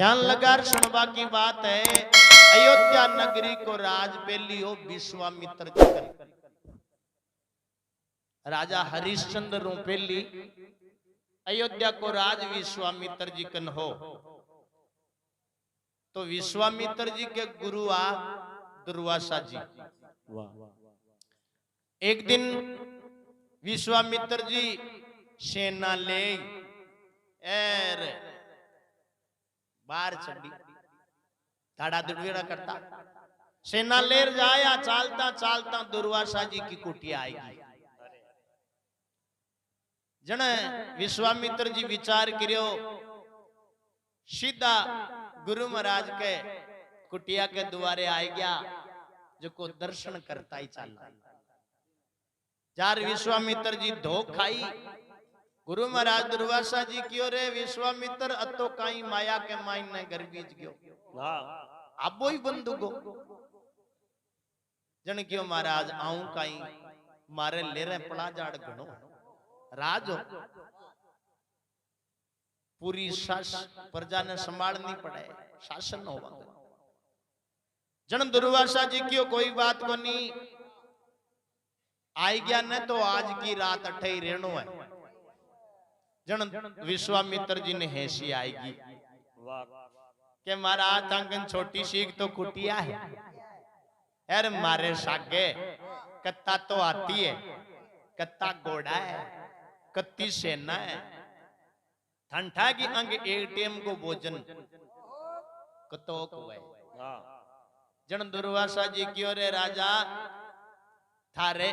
ध्यान लगा सुनवा की बात है। अयोध्या नगरी को राज पेली हो विश्वामित्र जी कर। राजा हरिश्चंद्र रो पेली अयोध्या को राज विश्वामित्र जी कन हो। तो विश्वामित्र जी के गुरु आ दुर्वासा जी। एक दिन विश्वामित्र जी सेना ले एर बाहर चढ़ी धाड़ा दुड़वेड़ा करता सेना लेर जाया चालता चालता दुर्वासा जी की कुटिया आएगी। जन विश्वामित्र जी विचार करियो सीधा गुरु महाराज के कुटिया के द्वारे आ गया जो को दर्शन करता ही चल। जार विश्वामित्र जी धो खाई गुरु महाराज दुर्वासा जी क्यों रे विश्वामित्र अतो काई माया के माइन ने घर बीज गयो अब ही बंदुगो जन क्यों महाराज आऊं काई मारे ले रहे पड़ा जाड़ घणो राज हो पूरी प्रजा ने संभालनी पड़े शासन होगा। जन दुर्वासा जी क्यों कोई बात को नहीं आई गया न तो आज की रात अठे ही रहनो है। जन विश्वामित्र जी ने हैसी आएगी के महाराज आंगन छोटी सीख तो कुटिया है यार मारे सागे कत्ता तो आती है कत्ता घोड़ा है कत्ती सेना है ठंडा की अंग एक टेम को भोजन कतोक हुए। जन दुर्वासा जी क्यों रे राजा थारे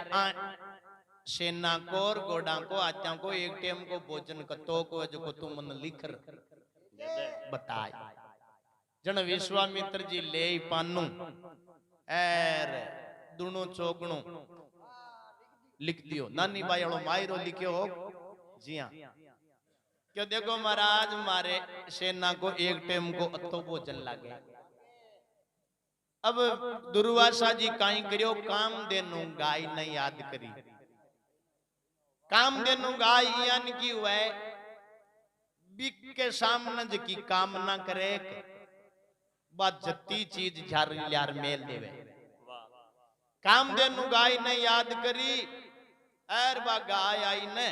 सेना को और घोड़ा को आत्या को एक टेम को भोजन कतोक हुए जो को तुम मन लिख बताए। जन विश्वामित्र जी ले पानू एर दुनो चौगणो लिख दियो नानी बायड़ो मायरो लिखियो हो जी हाँ क्यों देखो महाराज मारे सेना को एक टेम को अतो भोजन लागे। अब दुर्वासा जी काई करियो काम देनु गाय ने याद करी काम देनु गाय यानी की हुए बिक के सामने जकी कामना करे बात जत्ती चीज झार यार मेल देवे काम देनु गाय ने याद करी एर बा गाय आई ने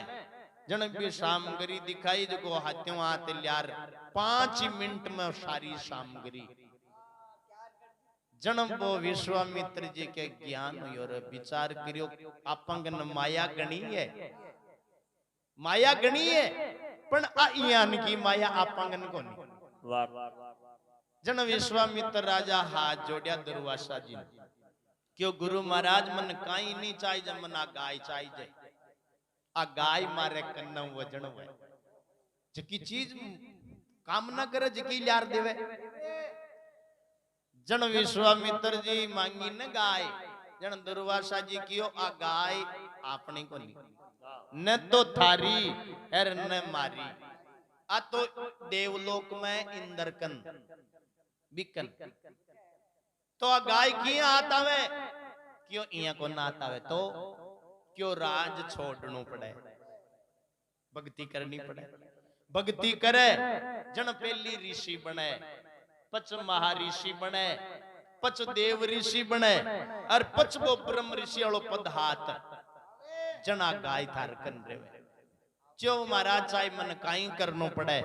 जन भी सामग्री दिखाई जो हाथों हाथ लियार 5 मिनट में सारी सामग्री जन वो विश्वामित्र जी के ज्ञान और विचार करियो आपंगन माया गणी है पण आयान की माया आपंगन को नहीं। जन विश्वामित्र राजा हाथ जोड़िया दुर्वासा जी क्यों गुरु महाराज मन काई नहीं चाहिए मन आ गाय चाहिए आ गाय मारे कन्ना वजन हुए जकी चीज कामना करे जकी लार देवे। जन विश्वामित्र जी मांगी न गाय जन दुर्वासा जी कियो आ गाय आपने को नहीं न तो थारी एर न मारी आ तो देवलोक में इंद्रकन बिकन तो आ गाय किया आता वे क्यों इया को ना आता वे तो क्यों राज छोड़ना पड़े भक्ति करनी पड़े भक्ति करे जन पहली ऋषि बने पच महाऋषि बने पच देव ऋषि बने और पच वो ब्रह्म ऋषि वालों पद हाथ जना गाय थार कन रहे जो महाराज चाहे मन काई करनो पड़े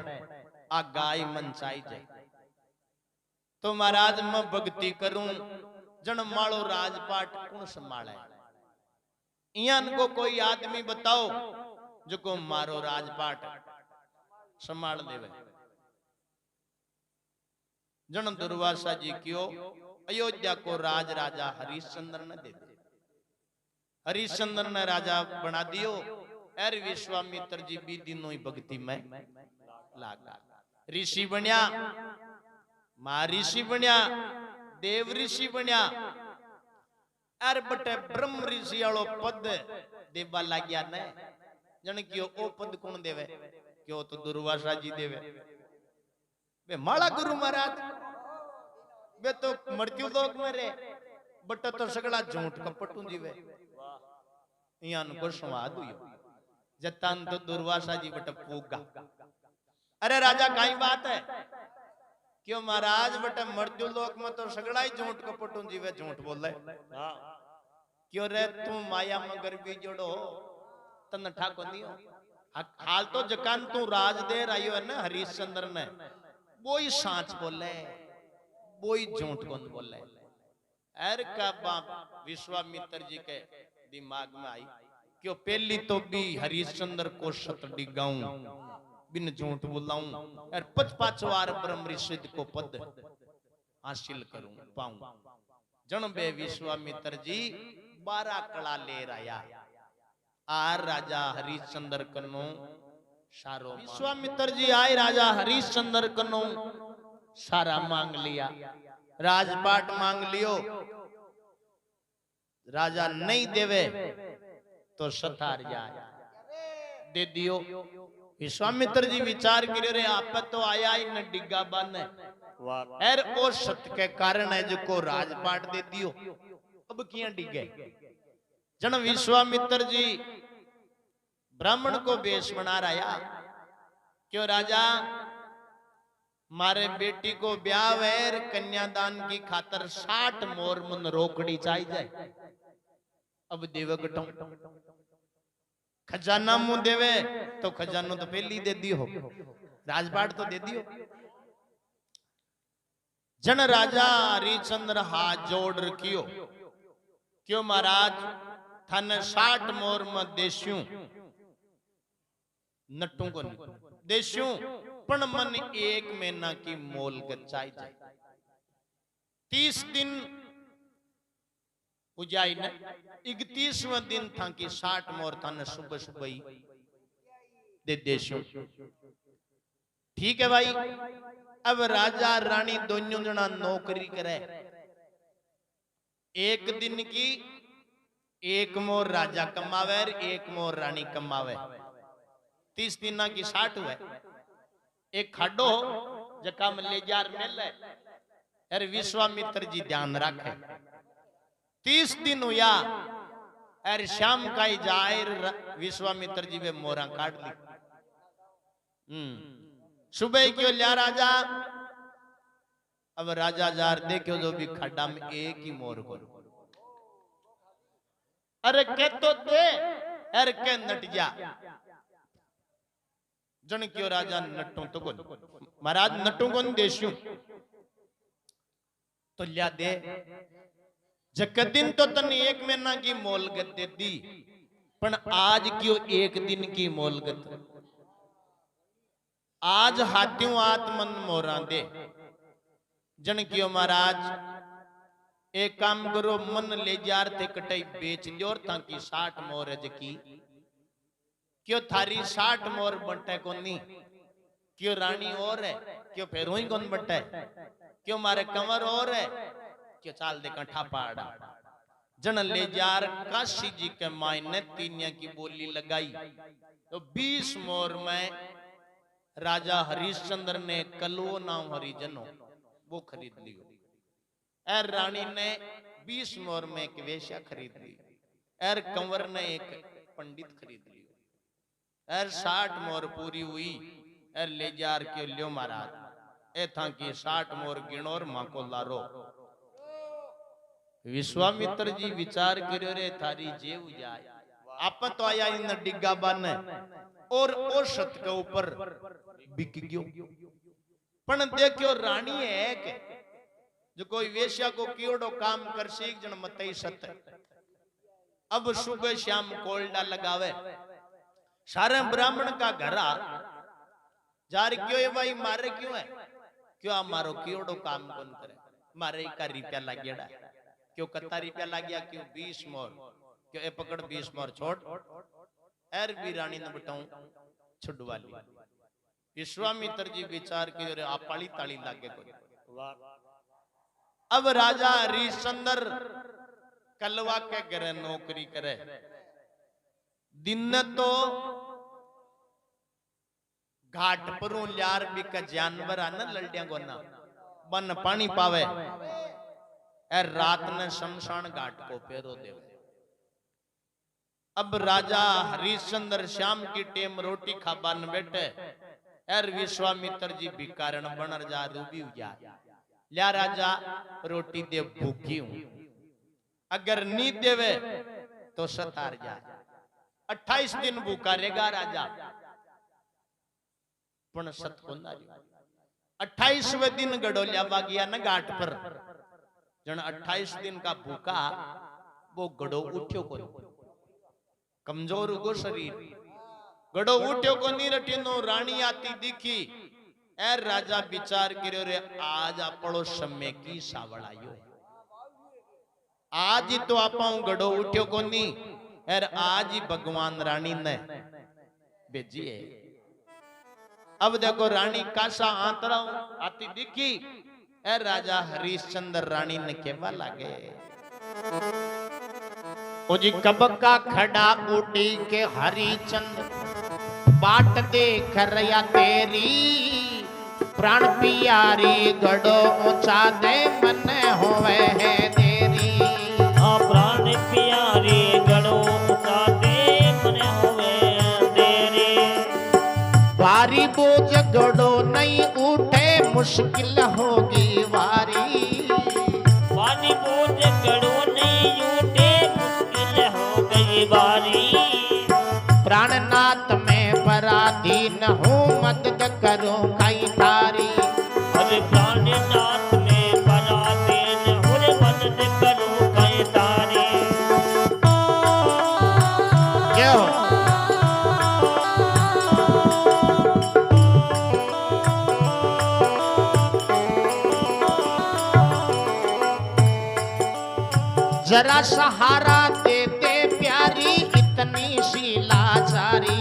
आ गाय मन चाहिए तो महाराज मैं भक्ति करूं जन मालो राजपाट कौन संभाले इयान को कोई आदमी बताओ जो को मारो राजपाट संभाल देवे। जन दुर्वासा जी क्यों अयोध्या को राज राजा हरिश्चंद्र ने दे दे हरिश्चंद्र ने राजा बना दियो एर विश्वामित्र जी भी दिनों ही भक्ति में लागा ऋषि बनिया महर्षि बनिया देव ऋषि बनिया एर बटे ब्रह्म ऋषि वालों पद देवा लाग्या ने जन क्यों ओ पद कौन देवे क्यों तो दुर्वासा जी देवे वे माला गुरु महाराज वे तो मृत्यु लोक में रे बट तो सगला झूठ कपटू जीवे इयान को संवाद हुयो जतान तो दुर्वासा जी बट पूगा अरे राजा काई बात है क्यों महाराज बटे मर्दू लोक में तो सगड़ा ही झूठ कपटू जीवे झूठ बोले क्यों रे तू माया मगर भी जोड़ो तन ठाको नहीं हो हाल तो जकान तू राज दे रही है ना हरिश्चंद्र ने वो ही सांच बोले वो ही झूठ कौन बोले एर का बाप विश्वामित्र जी के दिमाग में आई क्यों पहली तो भी हरिश्चंद्र को शत डिगाऊं बिन झूठ बोलाऊं और 5 बार ब्रह्म ऋषि को पद हासिल करूं पाऊं जन बे विश्वामित्र जी 12 कला ले राया आर राजा हरिश्चंद्र कनो सारो विश्वामित्र जी आए राजा हरिश्चंद्र कनो सारा मांग लिया राजपाट मांग लियो राजा नहीं देवे तो सतार जाए दे दियो विश्वामित्र जी विचार करे रे आप तो आया ही न डिग्गा बन एर ओ सत्य के कारण है जो को राजपाट दे दियो अब किया डिगे जन विश्वामित्र जी ब्राह्मण को वेश बना रहा क्यों राजा मारे बेटी को ब्याह वैर कन्यादान की खातर 60 मोर मन रोकड़ी चाहिए अब देवगटों खजाना मुंह देवे तो खजानो तो पहली दे दियो राजपाट तो दे दियो जन राजा हरिश्चंद्र हाथ जोड़ रखियो क्यों महाराज थाने 60 मोर में देशू नट्टू को देशू पण मन 1 महीना की मोल गचाई जाए 30 दिन उजाई ने 31वां दिन था कि 60 मोर थाने सुबह सुबह ही दे देशू ठीक है भाई अब राजा रानी दोनों जना नौकरी करे 1 दिन की 1 मोर राजा कमावे 1 मोर रानी कमावे 30 दिन की 60 हुए एक खाडो जका में ले जार मिले अरे विश्वामित्र जी ध्यान रखे 30 दिन हुआ अरे शाम का ही जाहिर विश्वामित्र जी वे मोरा काट ली सुबह क्यों लिया राजा अब राजा जार देखो जो भी खड्डा में एक ही मोर को अरे के तो दे अरे के नट जा जन क्यों राजा नट्टू तो कौन महाराज नट्टू कौन देशू तो लिया दे जक दिन तो तन 1 महीना की मोलगत दे दी पण आज क्यों 1 दिन की मोलगत आज हाथियों आत्मन मोरा दे जन क्यों महाराज एक काम करो मन ले जार थे कटाई बेच दियो ताकि 60 मोर की क्यों थारी 60 मोर बटे को नहीं क्यों रानी और है क्यों फेरो ही कौन बटे क्यों मारे कंवर और है क्यों चाल दे कंठा पाड़ा जन ले जार काशी जी के मायने तीनिया की बोली लगाई तो 20 मोर में राजा हरिश्चंद्र ने कलवो नाम हरिजनो वो खरीद लियो एर रानी ने 20 मोर में एक वेश्या खरीद ली एर कंवर ने एक पंडित खरीद लियो एर 60 मोर पूरी हुई एर ले जार के लियो महाराज ए था कि 60 मोर गिणोर मां को लारो विश्वामित्र जी विचार करो रे थारी जेव जाए आप तो आया इन डिग्गा बन और औसत के ऊपर बिक गयो पण देखियो रानी है के जो कोई वेश्या को कियोड़ो काम कर सीख जन मतई सत अब सुबह शाम कोल्डा लगावे सारे ब्राह्मण का घर आ जार क्यों है भाई मारे क्यों है क्यों आप मारो कियोड़ो काम कौन करे मारे का रुपया लग गया क्यों कत्ता रुपया लग गया क्यों 20 मोर क्यों ए पकड़ 20 मोर छोड़ एर भी रानी ने बताऊं छुड़वा ली विश्वामित्र जी विचार की रे आप पाली ताली लागे कोई अब राजा हरिश्चंद्र कलवा के घर नौकरी करे दिन तो घाट पर ल्यार बिक जानवर आना लड़िया गोना बन पानी पावे एर रात ने शमशान घाट को पेरो देवे अब राजा हरिश्चंद्र शाम की टेम रोटी खाबा न बैठे यार विश्वामित्र जी भिकारण बनर जा रूबी जा लिया राजा रोटी दे भूखी हूं अगर नी देवे तो सतार जा 28 दिन भूखा रहेगा राजा पण सत को 28वें दिन गडोलिया बागिया न घाट पर जन 28 दिन का भूखा वो गड़ो उठ्यो को कमजोर उगो शरीर गड़ो उठ्यो को नी रटीनो रानी आती दिखी ए राजा विचार करो रे आज आपड़ो समय की सावड़ायो आज ही तो आपा गड़ो उठ्यो को नी एर आज ही भगवान रानी ने भेजी है। अब देखो रानी कासा आंतरा आती दिखी ए राजा हरिश्चंद्र रानी ने केवा लागे ओ जी कब का खड़ा उड़ी के हरिचंद्र बाट देख रया तेरी प्राण पियारी गड़ो ऊंचा दे मन होवे है देरी प्राण पियारी गड़ो ऊंचा दे मन होवे देरी भारी बोझ गड़ो नहीं उठे मुश्किल होगी वारी भारी बोझ गड़ो नहीं उठे मुश्किल हो गई बारी प्राणनाथ में पराधीन हूँ मदद करो कई तारी अरे प्राणनाथ में पराधीन हूँ मदद करो कई तारी क्यों जरा सहारा दे दे प्यारी इतनी सी लाचारी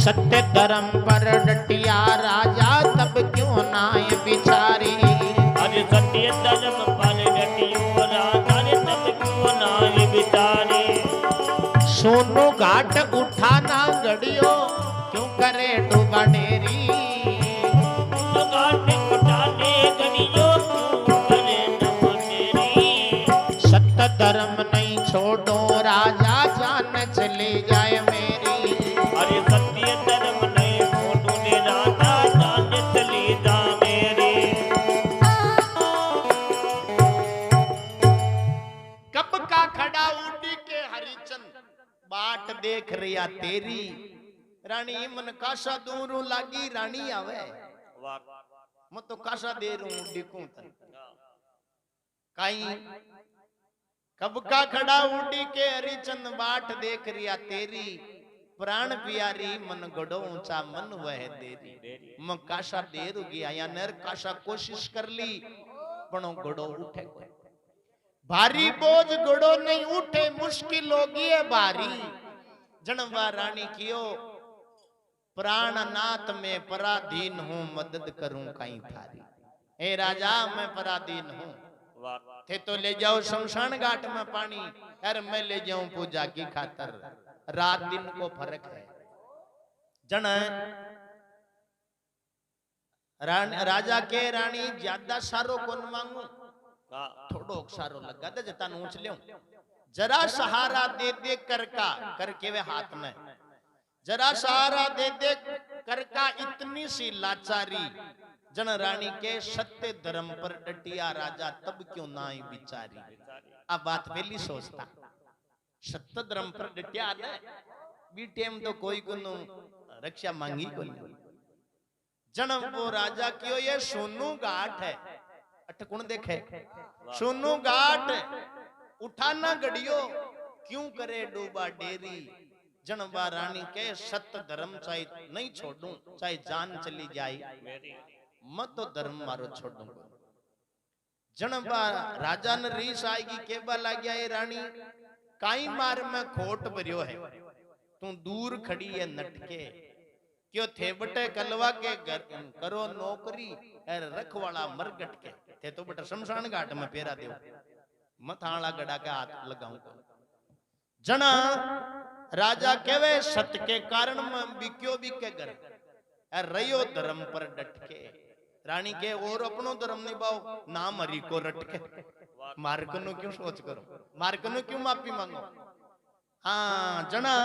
सत्य धर्म पर डटिया राजा तब क्यों नाय बिचारी अरे सत्य धर्म पर डटियो राजा तब क्यों नाय बिचारी सोनो घाट उठाना गड़ियो क्यों करे डूबा डेरी घाट उठाने गड़ियो क्यों करे डूबा डेरी सत्य धर्म नहीं छोड़ो राजा जान चली जाए मेरी अरे सत्य धर्म नहीं छोड़ो ने राजा जान चली जा मेरी कब का खड़ा उड़ी के हरिचंद बाट देख रिया तेरी रानी मन काशा दूरू लागी रानी आवे मैं तो काशा दे रू डिकू तन काई कब का खड़ा उड़ी के हरिचंद बाट देख रिया तेरी प्राण प्यारी मन गड़ो ऊंचा मन वह देरी मैं काशा दे रू गया या नर काशा कोशिश कर ली पणो गड़ो उठे भारी बोझ गड़ो नहीं उठे मुश्किल होगी है भारी जनवा रानी कियो प्राणनाथ में पराधीन हूँ मदद करूं कहीं थारी ए राजा मैं पराधीन हूँ थे तो ले जाओ शमशान घाट में पानी यार मैं ले जाऊं पूजा की खातर रात दिन को फर्क है जन राजा के रानी ज्यादा सारो कौन मांगू थोड़ो सारो लगा दे जता नूच लियो जरा सहारा दे दे करके वे हाथ में जरा सहारा दे दे करका इतनी सी लाचारी जन रानी के सत्य धर्म पर डटिया राजा तब क्यों ना ही बिचारी अब बात पहली सोचता सत्य धर्म पर डटिया ने बी टेम तो कोई गुनु रक्षा मांगी को जन वो राजा कियो ये सोनू घाट है अटकुण देखे सोनू घाट उठाना गड़ियो क्यों करे डूबा डेरी जनवा रानी के सत्य धर्म चाहे नहीं छोड़ू चाहे जान चली जाए मैं तो धर्म मारो छोड़ू जनवा राजा ने रीस आएगी केबा ला गया ये रानी काई मार में खोट भरियो है तू दूर खड़ी है नटके क्यों थे बटे कलवा के करो नौकरी रखवाला मरगट के थे तो बटा शमशान घाट में फेरा दो मथाला गड़ा के हाथ लगाऊं जना राजा केवे सत्य के कारण में बिक्यो बिके घर रयो धर्म पर डट के रानी के और अपनो धर्म निभाओ नाम हरि को रट के मार्कनो क्यों सोच करो मार्कनो क्यों माफी मांगो हाँ जना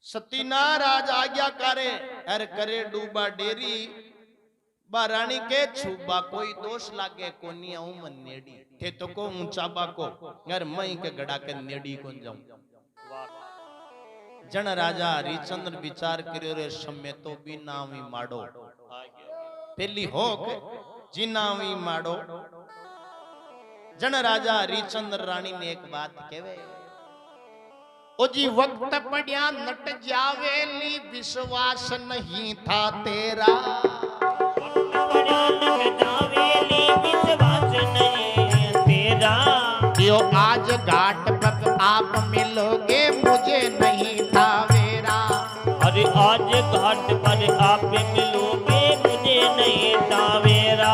सतीना राज आज्ञा करे हर करे डूबा डेरी बा रानी के छुबा कोई दोष लागे कोनी आऊं मन नेड़ी थे तो को ऊंचा बाको यार मई के गड़ा के नेड़ी को जाऊं जन राजा हरिचंद्र विचार करियो रे समय तो भी नावी माडो पहली हो के जी नावी माडो जन राजा हरिचंद्र रानी ने एक बात कहवे ओ जी वक्त पड़िया नट जावेली विश्वास नहीं था तेरा यो आज घाट पर आप मिलोगे मुझे नहीं था मेरा अरे आज घाट पर आप मिलोगे मुझे नहीं था मेरा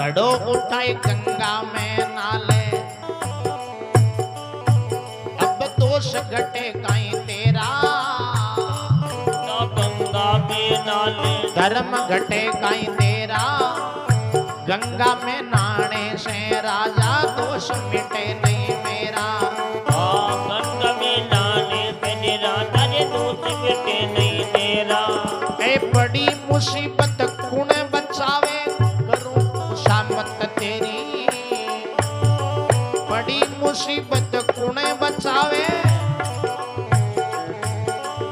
घड़ो उठाए गंगा में नाले अब दोष घटे काई तेरा गंगा में नाले धर्म घटे काई तेरा गंगा में नाने से राजा दोष मिटे नहीं मेरा गंगा में नाने से राजा ने दोष मिटे नहीं मेरा ए बड़ी मुसीबत कुण बचावे शामत तेरी बड़ी मुसीबत कुने बचावे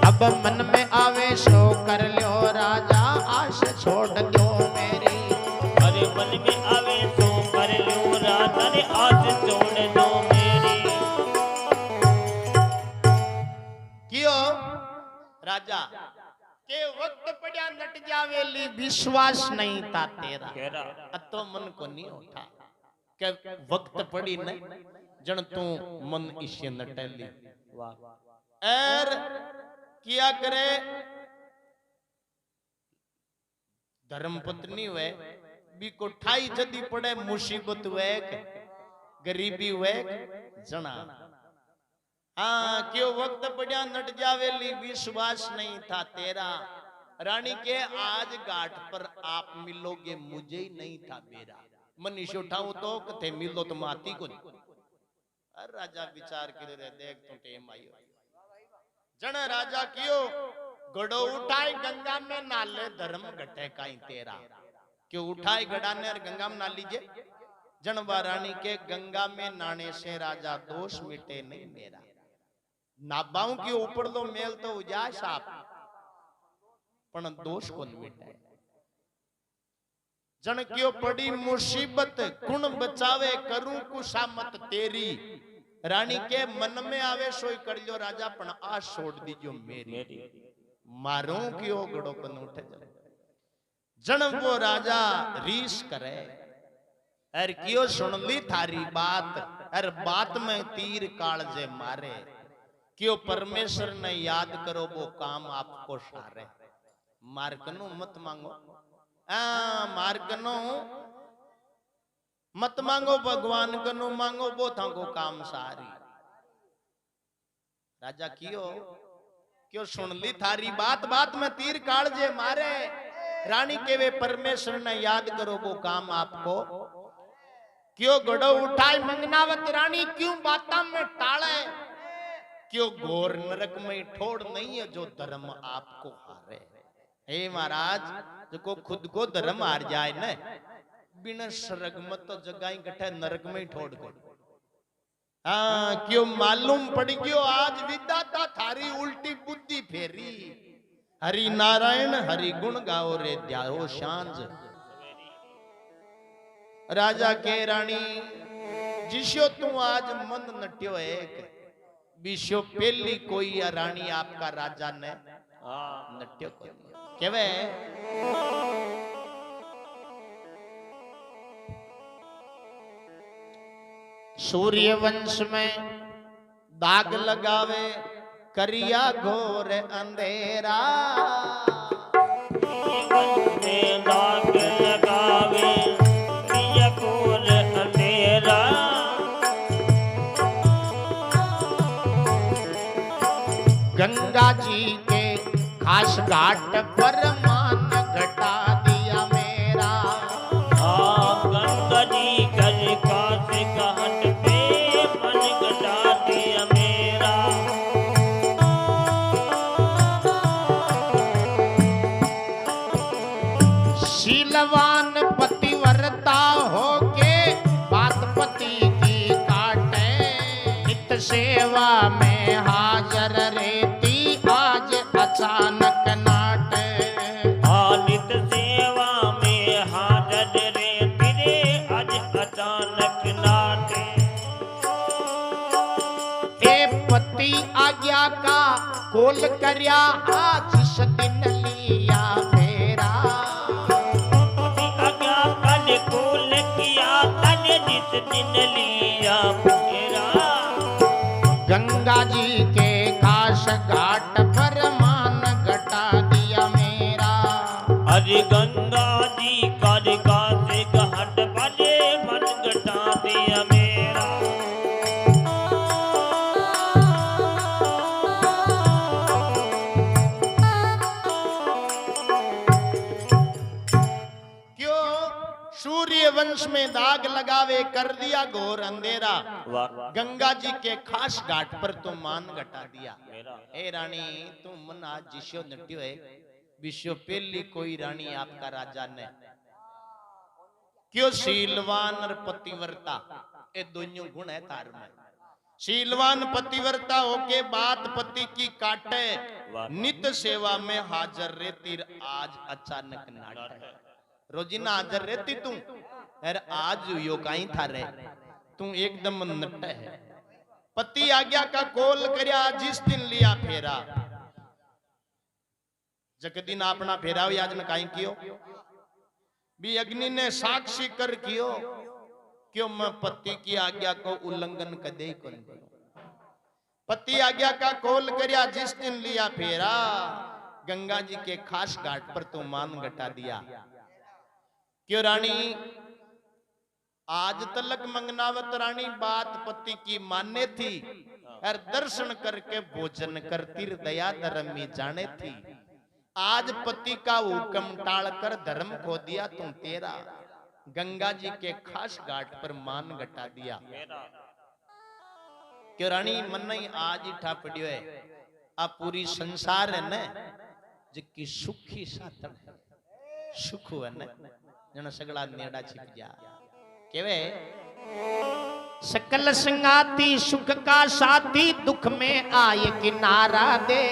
अब मन में आवे सो कर लो राजा आश छोड़ दो मेरी अरे मन में आवे सो कर लो राजा ने आश छोड़ दो मेरी क्यों राजा के वक्त पड़ा नट जावेली विश्वास नहीं था तेरा तो मन को नहीं उठा के वक्त पड़ी नहीं जन तू मन इसे नटेली एर किया करे धर्म पत्नी हुए बी को ठाई जदी पड़े मुसीबत हुए गरीबी हुए जना हाँ क्यों वक्त पड़ा नट जावेली विश्वास नहीं था तेरा रानी के आज घाट पर आप मिलोगे मुझे ही नहीं था मेरा मनीष उठाऊ तो कथे मिलो तो माती को अरे राजा विचार करे रे देख तो टेम आयो जन राजा क्यों गड़ो उठाए गंगा में नाले धर्म घटे काई तेरा क्यों उठाए गड़ा ने गंगा में ना लीजिए जनवा रानी के गंगा में नाने से राजा दोष मिटे नहीं मेरा नाबाओं के ऊपर तो मेल तो उजा साप पण दोष को मिटे जन क्यों पड़ी मुसीबत कुण बचावे करूं कुशामत तेरी रानी के मन में आवे सोई कर लो राजा पण आ छोड़ दीजो मेरी मारूं क्यों गड़ो पन उठे जन वो राजा रीस करे अर क्यों सुन ली थारी बात अर बात में तीर काल जे मारे क्यों परमेश्वर ने याद करो वो काम आपको सारे मार्कनो मत मांगो मार्कनो मत मांगो भगवान कनो मांगो वो थाको काम सारी राजा क्यों सुन ली थारी बात बात में तीर काल जे मारे रानी के वे परमेश्वर ने याद करो वो काम आपको क्यों गड़ो उठाए मंगनावत रानी क्यों बाता में टाले क्यों घोर नरक में ठोड़ नहीं है जो धर्म आपको हारे हे महाराज जो खुद को धर्म हार जाए न बिना स्वर्ग मत तो जगाई गठे नरक में ठोड़ गए हाँ क्यों मालूम पड़ गयो आज विदाता थारी उल्टी बुद्धि फेरी हरि नारायण हरि गुण गाओ रे द्यारो सांझ राजा के रानी जिस्यो तू आज मन नट्यो एक विश्व पहली कोई रानी आपका राजा ने नट्यो को केवे सूर्य वंश में दाग लगावे करिया घोर अंधेरा दाग लगावे करिया घोर अंधेरा गंगा गंगा जी के खास घाट पर मान घटा दिया मेरा। गंगा जी कर काश घाट पे मन घटा दिया मेरा। शीलवान पतिव्रता होके बात पति की काटे, नित सेवा में हाजर रहती आज अचानक नाटे। नित सेवा में हाजर रहती रे आज अचानक नाटे। ए पति आज्ञा का कोल करया आज इस दिन लिया फेरा। आज्ञा कल कोल किया कल जिस दिन लिया फेरा। गंगा जी के खास घाट पर मान घटा दिया मेरा। अरे गंगा जी कर काश घाट पर मन घटा दिया मेरा। क्यों सूर्य वंश में दाग लगावे कर दिया घोर अंधेरा। वाह गंगा जी के खास घाट पर तो मान घटा दिया। मेरा। ए रानी तू मन आज जिस्यो नट्यो है विश्व पहली कोई रानी आपका राजा ने। क्यों शीलवान और पतिव्रता ये दोनों गुण है तार में। शीलवान पतिव्रता होके बात पति की काटे, नित सेवा में हाजर रहती आज अचानक नाटे। रोजीना हाजर रहती तू यार आज यो कहीं था रे तू एकदम नट है। पति आज्ञा का कोल करया जिस दिन लिया फेरा। जग दिन अपना फेरा आज ने कहीं कियो भी अग्नि ने साक्षी कर कियो क्यों मैं पति की आज्ञा को उल्लंघन कदे ही कौन करूं। पति आज्ञा का कोल करया जिस दिन लिया फेरा। गंगा जी के खास घाट पर तो मान घटा दिया। क्यों रानी आज तलक मंगनावत रानी बात पति की माने थी और दर्शन करके भोजन करती दया धर्म में जाने थी। आज पति का हुक्म टाल कर धर्म खो दिया तुम तेरा। गंगा जी के खास घाट पर मान घटा दिया। क्यों रानी मन नहीं आज इठा पड़ियो है आ पूरी संसार है न जिसकी सुखी साथन है सुख है न जन सगला नेड़ा छिप जा केवे सकल संगाती सुख का साथी दुख में आए किनारा दे।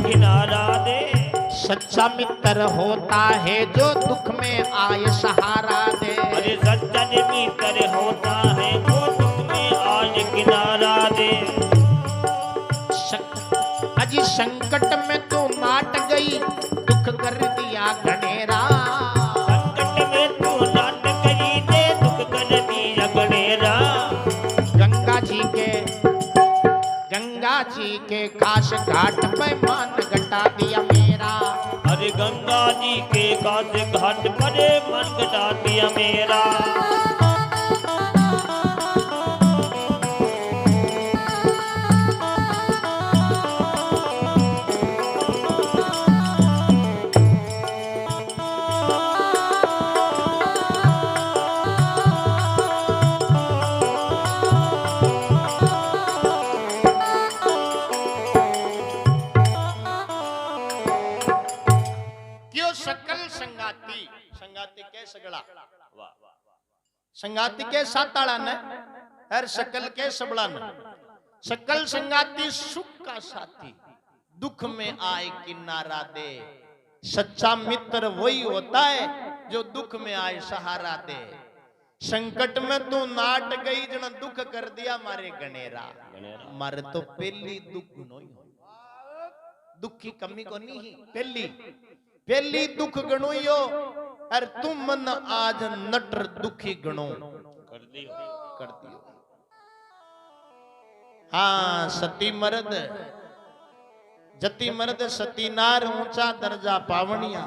किनारा दे सच्चा मित्र होता है जो दुख में आए सहारा दे। अरे सच्चा मित्र होता है जो दुख में आए किनारा दे। अजी संकट में तू नाट गई दुख कर दिया घनेरा। संकट में तू नाट करी दे दुख कर दिया घनेरा। गंगा जी के खास घाट पे मान घटा दिया मेरा। अरे गंगा जी के खास घाट पर मन घटा दिया मेरा। संगाती के सगड़ा संगाती के साताड़ा ने हर सकल के सबड़ा ने। सकल संगाती सुख का साथी दुख में आए किनारा दे। सच्चा मित्र वही होता है जो दुख में आए सहारा दे। संकट में तू नाट गई जन दुख कर दिया मारे गनेरा। मारे तो पहली दुख गुनो दुख की कमी को नहीं पहली दुख गणोयो और तुम मन आज नटर दुखी गणो कर दियो। हाँ सती मर्द जति मर्द सती नार ऊंचा दर्जा पावनिया।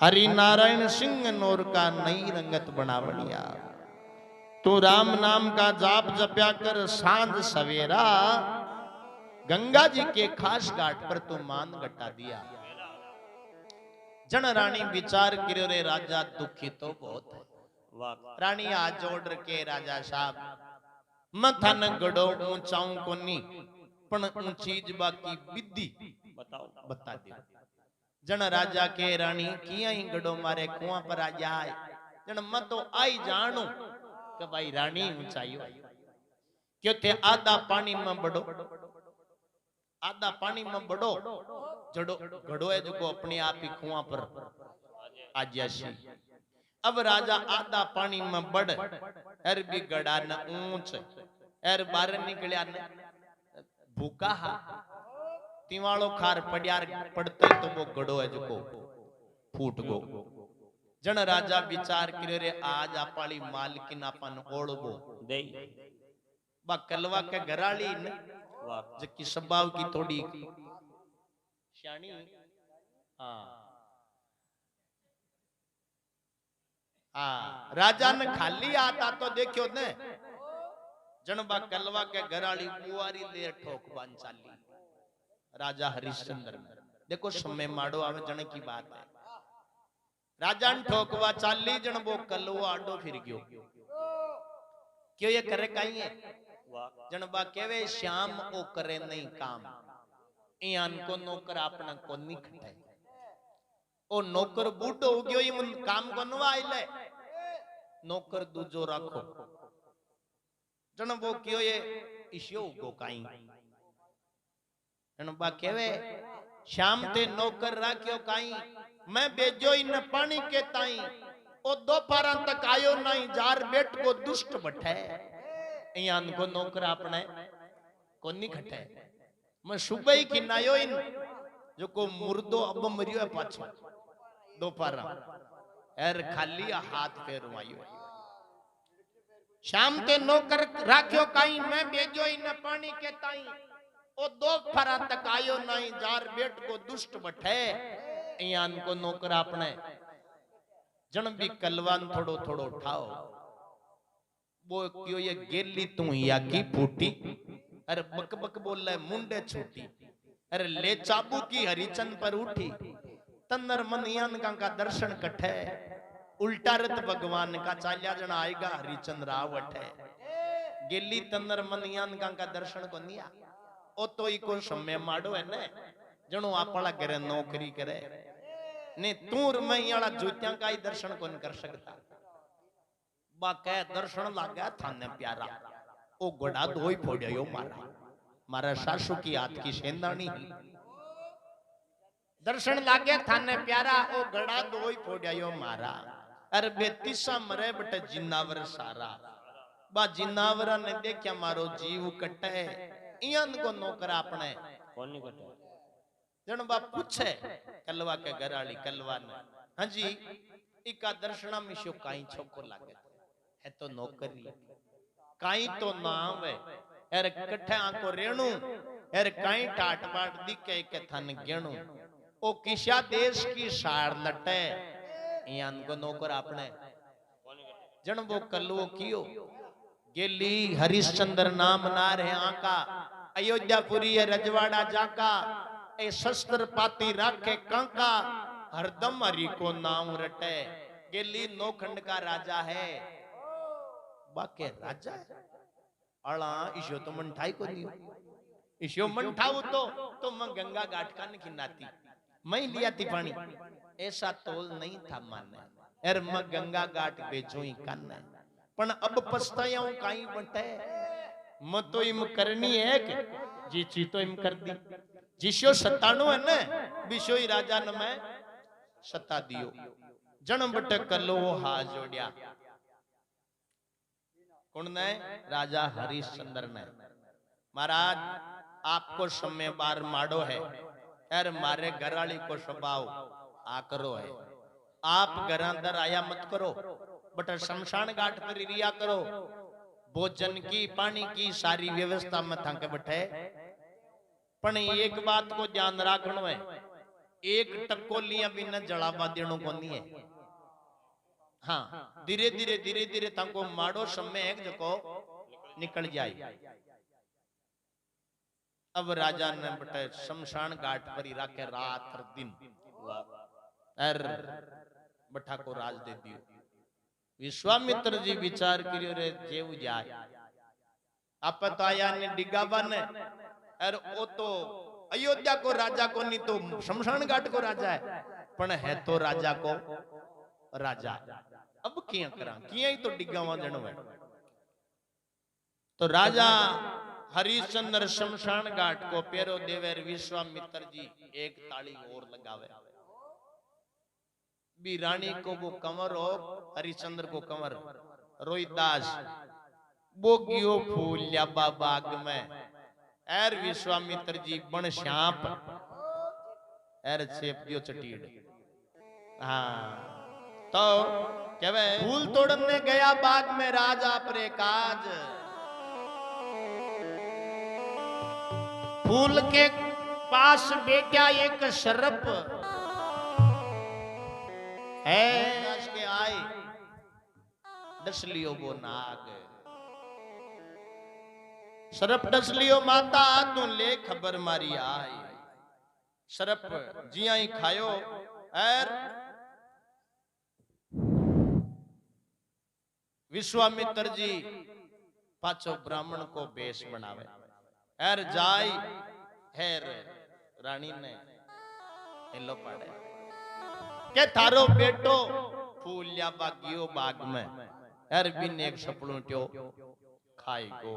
हरि नारायण सिंह नोर का नई रंगत बनावनिया। तू राम नाम का जाप जप्या कर सांझ सवेरा, गंगा जी के खास घाट पर तू मान गटा दिया। जन रानी विचार करो रे राजा दुखी तो बहुत है। वाह रानी हाथ जोड़ के राजा साहब मथा न गड़ो ऊंचाऊं कोनी पण ऊंचीज बाकी विधि बताओ बता दे। जन राजा के रानी किया ही गड़ो मारे कुआं पर आ जाए। जन मैं तो आई जानू कि भाई रानी ऊंचाई हो क्यों थे आधा पानी में बड़ो, आधा पानी में बड़ो जड़ो गड़ो है जो को अपने आप ही कुआं पर आ जासी। अब राजा आधा पानी में बढ़ एर भी गड़ा न ऊंच एर बाहर निकलिया न भूखा हा तिवाड़ो खार पड़ियार पड़ते तो वो गड़ो है जो को फूट गो। जन राजा विचार करे रे आज आपाली मालकिन अपन ओढ़बो दे बा कलवा के घराली न वाह जकी स्वभाव की थोड़ी श्याणी हाँ हाँ राजा ने खाली आता तो देखियो ने जनबा कलवा के घराली बुआरी ले ठोक बान चाली राजा हरिश्चंद्र ने देखो समय माड़ो आवे जन की बात है। राजा ने ठोकवा चाली जन वो कलवा आडो फिर गयो क्यों ये करे कहीं है वाह जनबा केवे श्याम ओ करे नहीं काम इयान को नौकर अपना को नहीं खटाए ओ नौकर बूढ़ो हो गयो ये मन काम को नवा आइले नौकर दूजो रखो जन वो क्यों ये इश्यो को काई जनबा केवे श्याम ते नौकर राख्यो काई मैं बेजो इन पानी के ताई ओ दोपहर तक आयो नहीं जार बेट को दुष्ट बठे इयान को नौकर अपने को नहीं खटे मैं सुबह ही खिनायो इन जो को मुर्दो अब मरियो है पाछो दोपहर एर खाली हाथ फेरवायो शाम ते नौकर राख्यो काई मैं बेजो इन पानी के ताई ओ दोपहर तक आयो नहीं जार बेट को दुष्ट बठे इयान को नौकर अपने जन भी कलवान थोड़ो थोड़ो उठाओ वो क्यों ये गेली तू या की फूटी अरे बक बक बोल रहा है मुंडे छूटी अरे ले चाबू की हरिचंद पर उठी तन्नर मन यान का दर्शन कठे उल्टा रत भगवान का चाल्या जन आएगा हरिचंद राव अठे गेली तन्नर मन यान का दर्शन को निया ओ तो ई को समय माडो है ने जनो आपला घरे नौकरी करे ने तूर में याला जोत्या का ही दर्शन कौन कर सकता बाके दर्शन लागा थाने प्यारा ओ घोड़ा धोई फोड़ियो मारा मारा सासू की हाथ की सेंधानी दर्शन लागे थाने प्यारा ओ घोड़ा धोई फोड़ियो मारा अरे बेतिसा मरे बटे जिन्नावर सारा बा जिन्नावरा ने देखया मारो जीव कटे इयन को नौकर अपने कौन नहीं कटे जन बाप पूछे कलवा के घराली कलवा ने हाँ जी इका दर्शना मिशो काई छोको लागे है तो नौकरी काई तो नाम है एर कठे आंको रेणु एर काई टाट बाट दिखे के थन गेणु ओ किशा देश की सार लटे इयान को नौकर अपने जन वो कलवो कियो गेली हरिश्चंद्र नाम नार है आका अयोध्यापुरी है रजवाड़ा जाका ए शस्त्र पाती राखे कांका हरदम हरि को नाम रटे गेली नौखंड का राजा है बाके राजा है अला इशो तो मंठाई को नहीं इशो मंठाऊ तो मैं गंगा घाट का नहीं खिनाती मैं लिया थी पानी ऐसा तोल नहीं था माने एर मैं गंगा घाट बेचो ही करना पण अब पछताया हूं काई बटे मैं तो इम करनी है कि जी ची तो इम कर दी जिसो सताणु है ने बिशोई राजा ने मैं सता दियो जन्म बटे कलो हा जोड़िया कौन ने राजा हरिश्चंद्र ने महाराज आपको समय बार माड़ो है यार मारे घराली को स्वभाव आकरो है आप घर अंदर आया मत करो बट शमशान घाट पर रिया करो भोजन की पानी की सारी व्यवस्था में थक बैठे पण एक बात को ध्यान रखना है एक टकोलियां भी न जड़ावा देनो को नहीं है हाँ धीरे धीरे तंको माड़ो समय जको निकल जाए। अब राजा ने बटे शमशान घाट पर ही राखे रात और दिन एर बठा को राज दे दियो। विश्वामित्र जी विचार करियो रे जेव जाए आप तो आया ने डिगावा ने एर ओ तो अयोध्या को राजा को नहीं तो शमशान घाट को राजा है पण है तो राजा को राजा। अब किया करा किया ही तो डिगावा जणो है। तो राजा हरिश्चंद्र शमशान घाट को पेरो देवेर विश्वामित्र जी एक ताली और लगावे। भी रानी को वो कंवर हो हरिश्चंद्र को कंवर रोहिदास बोगियो फूल लियाबा बाग में एर विश्वामित्र जी बन श्याप एर छेप दियो चटीड़। हाँ तो कहवे फूल तोड़ने गया बाग में राजा परे काज फूल के पास बैठा एक सर्प है के आए डस लियो वो नाग सर्प डस लियो माता तू ले खबर मारी आई। सर्प जिया ही खायो और विश्वामित्र जी पाचो ब्राह्मण को बेश बनावे एर जाय हेर रानी ने हेलो पाड़े के थारो बेटो फूल या बागियो बाग में एर बिन एक सपलूट्यो खाई गो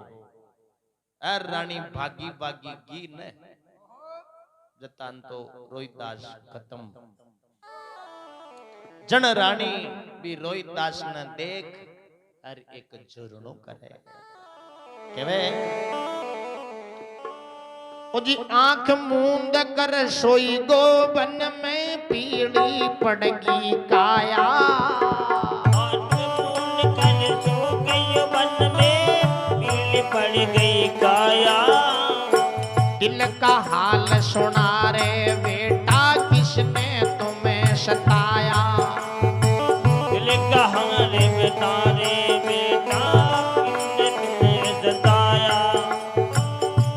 एर रानी भागी भागी गी ने जतान तो रोहिदास खत्म। जन रानी भी रोहिदास ने देख और एक जुर्नो करे केवे ओ जी आंख मूंद कर सोई गो बन में पीड़ी पड़गी काया। आंख मूंद कर सो गई बन में पीड़ी पड़ गई काया। दिल का हाल सुना रे बेटा किसने तुम्हें सताया। दिल का हाल बता रे बेटा किसने तुम्हें सताया।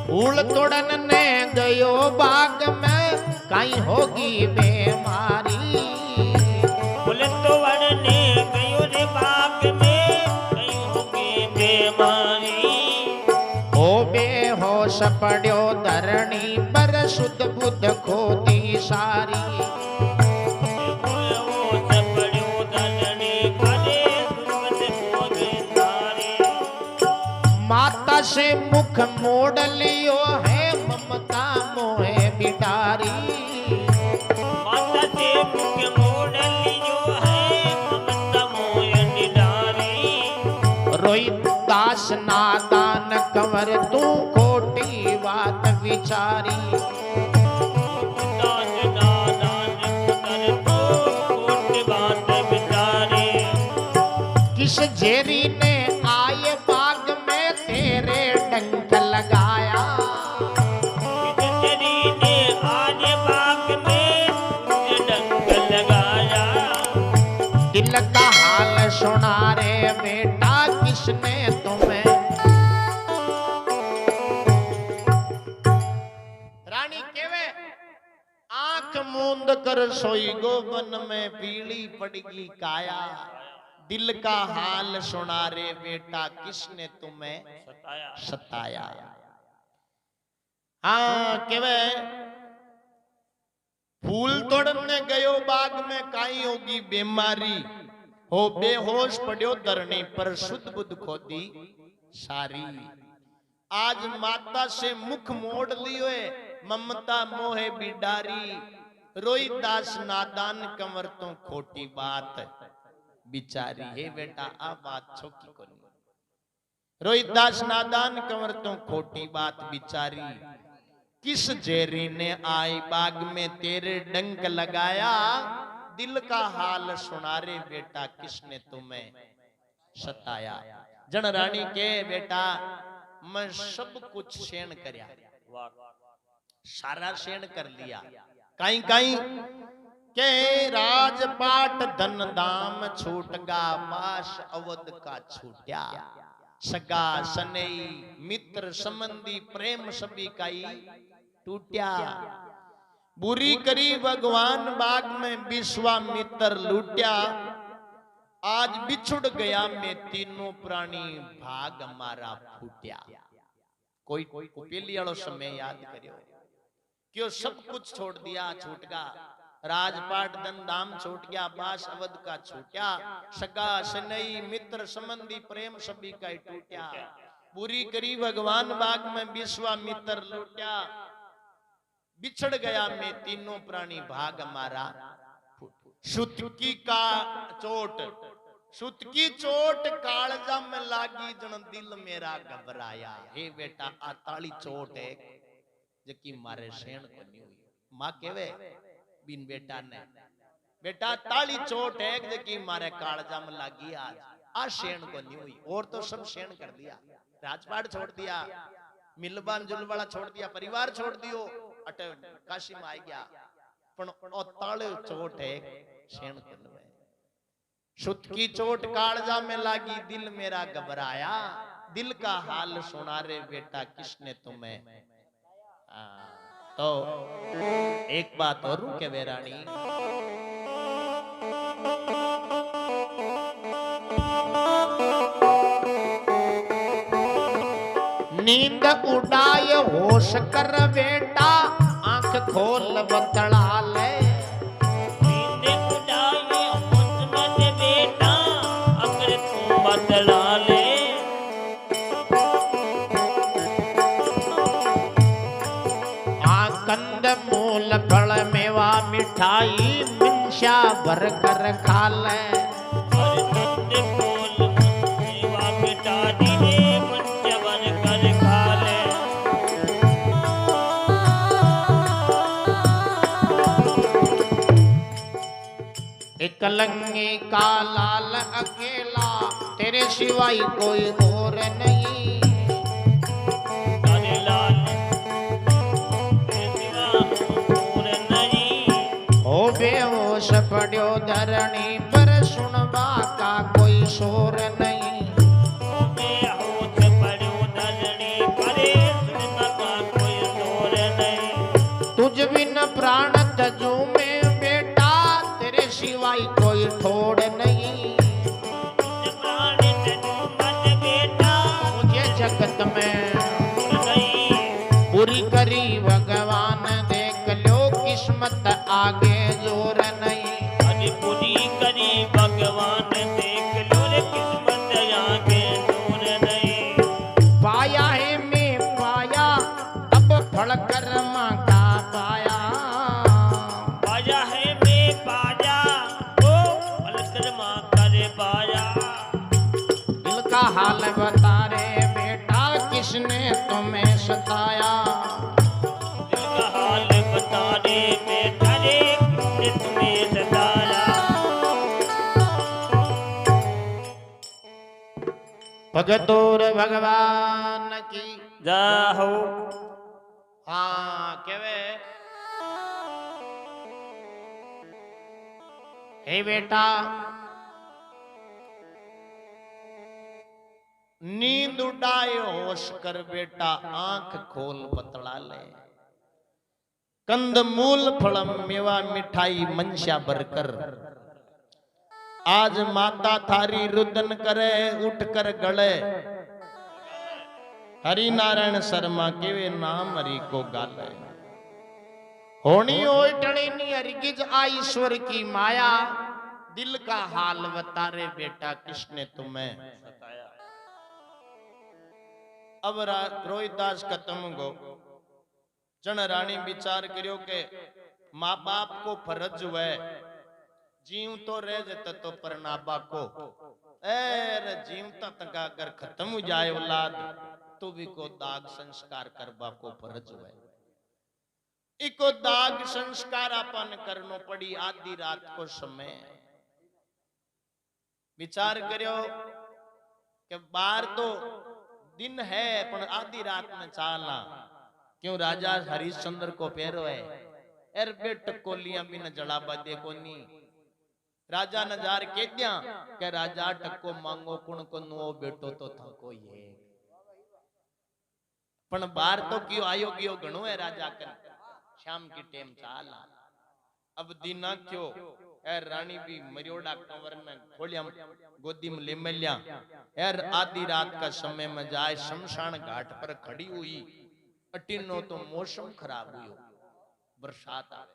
फूल तोड़न ने गयो बाग में कहीं होगी बीमारी। फूल तोड़ने गयो रे बाग में कहीं होगी बीमारी। ओ बेहोश पड़ो धरणी पर शुद्ध बुद्ध खोती सारी। माता से मुख मोड़ लियो है ममता मोहे बिटारी। माता से मुख मोड़ लियो है ममता मोहे बिटारी। रोहिदास नादान कंवर तू खोटी बात विचारी। दास नादान कंवर तू खोटी बात विचारी। किस जेरी ने आए बाग में तेरे डंक लगाया। तेरी ने आज बाग में डंक लगाया। दिल का हाल सुना रे बेटा किसने तुम्हें। रानी केवे आंख मूंद कर सोई गो बन में पीली पड़गी काया। दिल का हाल सुना रे बेटा किसने तुम्हें सताया। सताया। हाँ केवे फूल तोड़ने गयो बाग में काई होगी बीमारी। हो बेहोश पड़ो धरनी पर शुद्ध बुद्ध खोदी सारी। आज माता से मुख मोड़ लियो ममता मोहे बिडारी। रोहिदास नादान कंवर तो खोटी बात बिचारी। हे बेटा आ बात छोकी को नहीं। रोहिदास नादान कंवर तो खोटी बात बिचारी। किस जेरी ने आई बाग में तेरे डंक लगाया। दिल का हाल सुना रे बेटा किसने तुम्हें सताया। जन रानी के बेटा मैं सब कुछ सेन करया सारा सेन कर लिया। कहीं कहीं के राजपाट धन दाम छूट गा पाश अवध का छूट्या सगा सनई मित्र संबंधी प्रेम सभी का ही टूट्या बुरी करी भगवान बाग में विश्वामित्र लूट्या आज बिछुड़ गया मैं तीनों प्राणी भाग हमारा फूट्या कोई कुपेली वालों समय याद करियो क्यों सब कुछ छोड़ दिया छूट गया राजपाट धन दाम छूट गया बास अवध का छूट्या सगा सनई मित्र संबंधी प्रेम सभी का ही टूट्या बुरी करी भगवान बाग में विश्वामित्र लूट्या बिछड़ गया मैं तीनों प्राणी भाग हमारा सुतकी का चोट सुतकी चोट कालजा में लागी जन दिल मेरा घबराया हे बेटा आ ताली चोट है जकी मारे शेण को नहीं हुई मां केवे बिन बेटा ने बेटा ताली चोट है जकी मारे कालजा में लागी आज आ शेण को नहीं हुई और तो सब शेण कर दिया राजपाट छोड़ दिया मिलबान जुलवाड़ा छोड़ दिया परिवार छोड़ दियो अटे काशी में आ गया पण ओ ताले चोट है शेण करवे सुत की चोट कालजा में लागी दिल मेरा घबराया दिल का हाल सुना रे बेटा किसने तुम्हें तो एक बात और के वेरानी नींद उड़ाए होश कर बेटा आंख खोल बतला ले नींद उड़ाए होश कर बेटा अगर तू बतला ले कंद मूल फल मेवा मिठाई मिंशा भर कर खा ले और कंद मूल मेवा मिठाई मिंशा भर कर खा ले एक लंगे का लाल अकेला तेरे सिवाय कोई और नहीं बेहोश पड़ो धरणी पर सुनवा का कोई शोर नहीं बेहोश पड़ो धरणी पर सुनवा का कोई शोर नहीं तुझ बिन प्राण तजू में बेटा तेरे सिवाय कोई ठोर नहीं तुझ प्राण तजू में बेटा मुझे जगत में पूरी करी भगवान देख लो किस्मत आगे जोर नहीं अरे पूरी करी भगवान देख लो रे किस्मत आगे जोर नहीं पाया है मैं पाया अब फल कर्मा का पाया पाया है मैं पाया ओ फल कर्मा करे पाया दिल का हाल बता रे बेटा किसने तुम्हें सताया दिल का हाल बता रे बेटा रे किसने तुम्हें सताया भगतोर भगवान की जाहो हाँ केवे हे बेटा नींद उड़ाए होश कर बेटा आंख खोल बतला ले कंद मूल फलम मेवा मिठाई मंशा भरकर आज माता थारी रुदन करे उठ कर गले हरि नारायण शर्मा केवे नाम हरि को गाले होनी ओय टणी हरिगिज आई ईश्वर की माया दिल का हाल बता रे बेटा किसने तुम्हें सताया अब रोहिदास खत्म गो जन रानी विचार करियो के माँ बाप को फर्ज हुए जीव तो रह जत तो परनाबा को एर जीव तक अगर खत्म हो जाए औलाद तो भी को दाग संस्कार करबा को फर्ज हुए इको दाग संस्कार अपन करनो पड़ी आधी रात को समय विचार करियो कि बार तो दिन है पर आधी रात में चालना क्यों राजा हरिश्चंद्र को पैरो है एर बेट कोलियां भी न जड़ाबा दे कोनी राजा नजार के दिया के राजा टक्को मांगो कुण को नो बेटो तो थको ये पण बार तो क्यों आयो क्यों गणो है राजा कर शाम की टेम चाल अब दीना क्यों एर रानी भी मरियोड़ा कंवर में खोलिया गोदी में ले मिलिया एर आधी रात का समय में जाए शमशान घाट पर खड़ी हुई अटिनो तो मौसम खराब हुई बरसात आ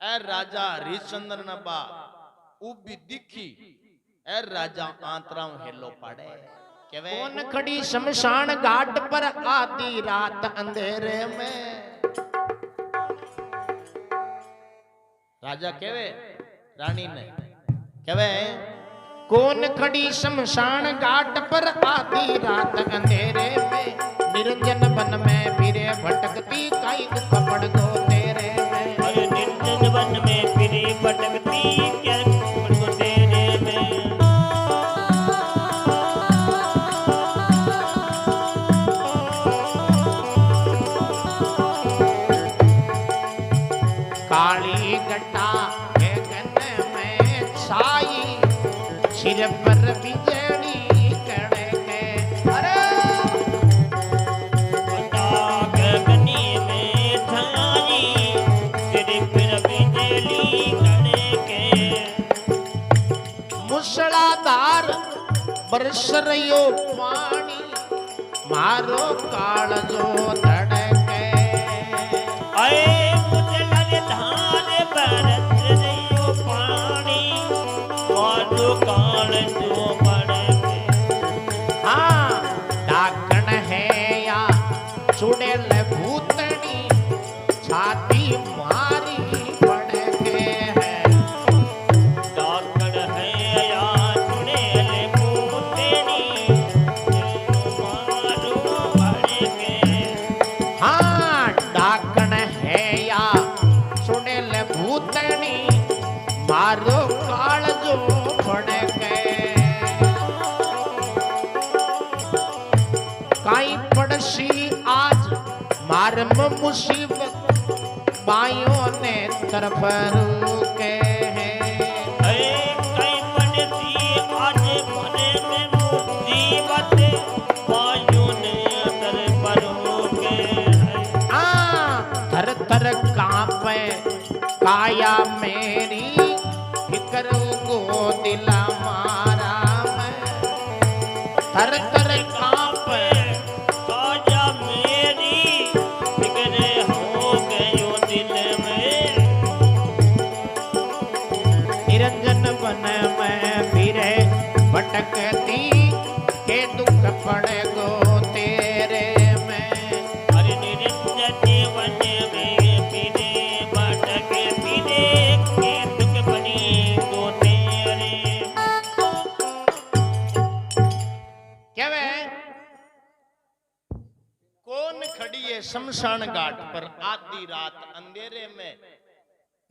एर राजा हरिश्चंद्र न बा उबी दिखी एर राजा आंतराव हेलो पड़े कौन खड़ी शमशान घाट पर आधी रात अंधेरे में राजा केवे रानी ने केवे कौन खड़ी शमशान घाट पर आधी रात अंधेरे में निरंजन वन में फिरे भटकती काई दुख पड़ गो तेरे में अरे निर्जन वन में फिरे भटकती क्या पड़ गो तेरे में काली गट्टा के गन में छाई सिर पर बिजली कड़के अरे गगनी में छाई सिर पर बिजली कड़के मूसलाधार बरस रहियो पानी मारो काळजो धड़के आए धान बरस रहियो पानी मारो काल जो पड़के हाँ डाकण है या चुड़ैल भूतनी छाती मारी पड़के है डाकण है या चुड़ैल भूतनी मारो पड़के हाँ डाकण है या चुड़ैल भूतनी मारो काळजो पड़के काई पड़सी आज मारम मुसीबत बाइयों ने तरफ रुके अरे कई पड़ती आज मने में मुसीबत बायों ने तर पर होके थर थर कांपे काया मेरी फिकर को दिला मारा मैं थर थर कांपे काजा मेरी फिक्र हो गयो दिल में निरंजन वन में फिरे भटकती के दुख पड़े गो तेरे में अरे निरंजन वन में फिरे भटक फिरे के दुख बनी को तेरे क्या वे कौन खड़ी है शमशान घाट पर आधी रात अंधेरे में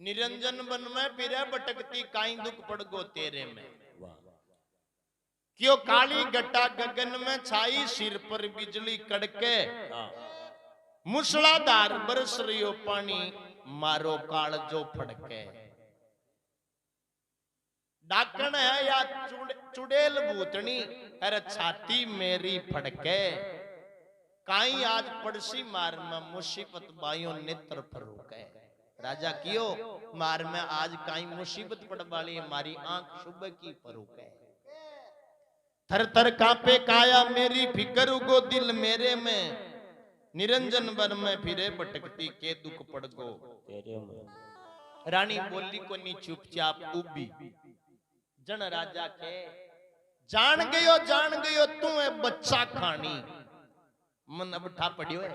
निरंजन वन में फिरे भटकती काई दुख पड़ गो तेरे में क्यों काली गट्टा गगन में छाई सिर पर बिजली कड़के मूसलाधार बरस रहियो पानी मारो काळजो फड़के डाकण है या चुड़ैल भूतनी अरे छाती मेरी फड़के काई आज पड़सी मार में मुसीबत बाइयों नेत्र पर रुके राजा कियो मार में आज काई मुसीबत पड़ वाली हमारी आंख सुबह की पर रुके थर थर कांपे काया मेरी फिकर उगो दिल मेरे में निरंजन वन में फिरे भटकती के दुख पड़ गो तेरे में रानी बोली को नी चुपचाप उबी जन राजा के जान गयो तू है बच्चा खानी मन अब ठा पड़ियो है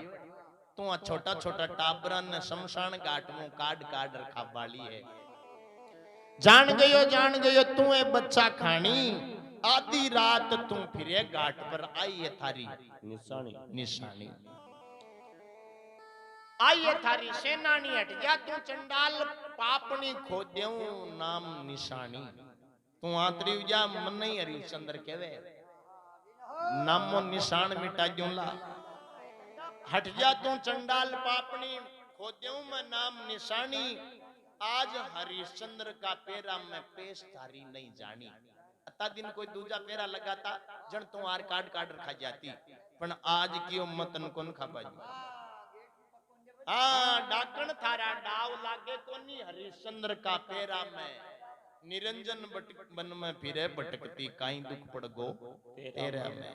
तू आ छोटा छोटा टाबरा ने शमशान घाट में काट काट रखा वाली है जान गयो तू है बच्चा खानी आधी रात तू फिरे घाट पर आई है थारी निशानी आई है थारी सेनानी हट गया तू चंडाल पापनी खो देऊ नाम निशानी तू आतरी जा मन नहीं हरिश्चंद्र कहवे नामो निशान मिटा जुला हट जा तू चंडाल पापनी खोद्यों में नाम निशानी, आज हरिश्चंद्र का पेरा में पेश थारी नहीं जानी। अता दिन कोई दूजा पेरा लगाता जन तुम्हार काट काट रखा जाती, पण आज की मतन कोन खाबाजी। हाँ डाकण थारा डाव लागे कोनी, हरिश्चंद्र का पेरा में निरंजन बन में फिरे भटकती, काई दुख पड़ गो तेरा में।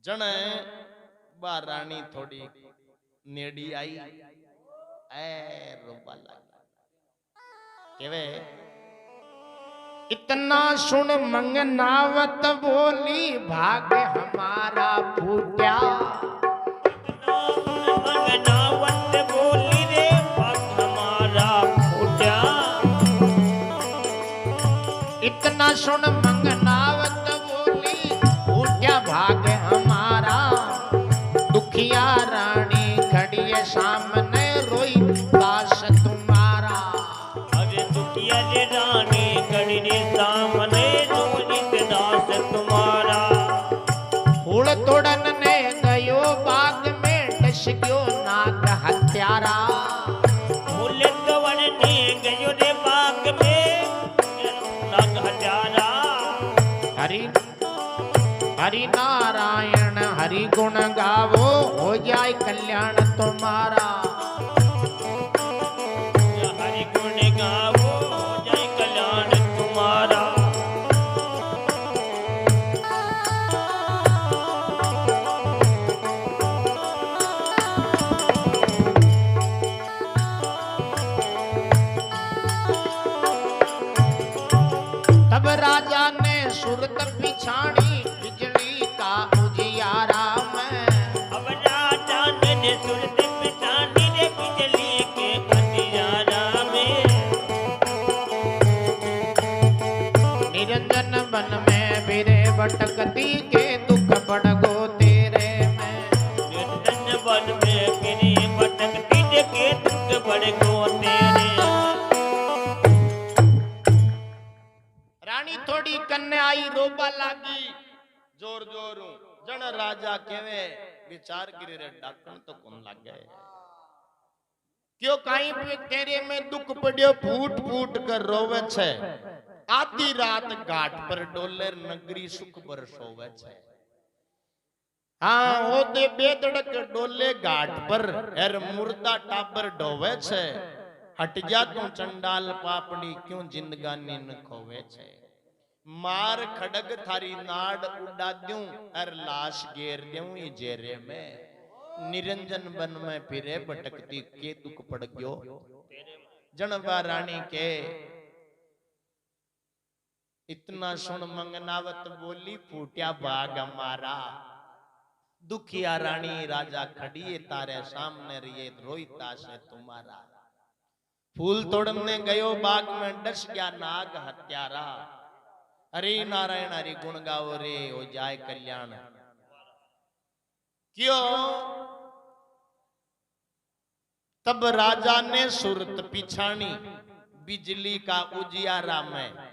जन बा रानी थोड़ी नेड़ी आई, ए रोबा लगा केवे इतना सुन मंगनावत बोली, भाग्य हमारा फूटा। मंगनावत बोली रे, भाग्य हमारा फूटा। इतना सुन मंगनावत बोली, फूटा भाग्य हमारा। दुखिया रानी खड़ी है सामने, रोई दास तुम्हारा। अरे दुखिया रे रानी खड़ी रे सामने, रोई दास तुम्हारा। फूल तोड़न ने गयो बाग में, डस गयो नाग हत्यारा। फूल तोड़ने गयो रे बाग में, नाग हत्यारा। हरि हरि नारायण हरि गुण गावो, हो जाए कल्याण तुम्हारा। हरि गुण गावो, हो जाए कल्याण तुम्हारा। तब राजा ने सुरत पिछाड़ी, बिजली का उजियारा में। अब राजा ने सुरत पिछाड़ी रे, बिजली के अंधियारा में। निरंजन वन में बिरे भटकती, के दुख बढ़ गो तेरे में। निर्जन वन में गिरी भटकती, के दुख बढ़ गो तेरे में। रानी थोड़ी कन्या आई, रोबा लागी जोर जोरू। जन राजा केवे विचार गिरे रे डाकण तो कौन लग गए। क्यों काई पे तेरे में दुख पड़ियो, फूट फूट कर रोवे छे। आधी रात घाट पर डोलर नगरी सुख पर सोवे छे। हाँ ओ दे बेदड़क डोले घाट पर, एर मुर्दा टाबर डोवे छे। हट जा तू चंडाल पापड़ी, क्यों जिंदगानी न खोवे छे। मार खड़ग थारी नाड़ उड़ा दूं, अर लाश घेर दूं ये जेरे में। निरंजन बन में फिरे भटकती, के दुख पड़ गयो जनवा रानी के। इतना सुन मंगनावत बोली, फूटिया बाग हमारा। दुखिया रानी राजा खड़ी तारे सामने, रिये रोईता से तुम्हारा। फूल तोड़ने गयो बाग में, डस गया नाग हत्यारा। हरि नारायण हरि गुण गाओ रे, हो जाए कल्याण। क्यों तब राजा ने सुरत पिछानी, बिजली का उजियारा में।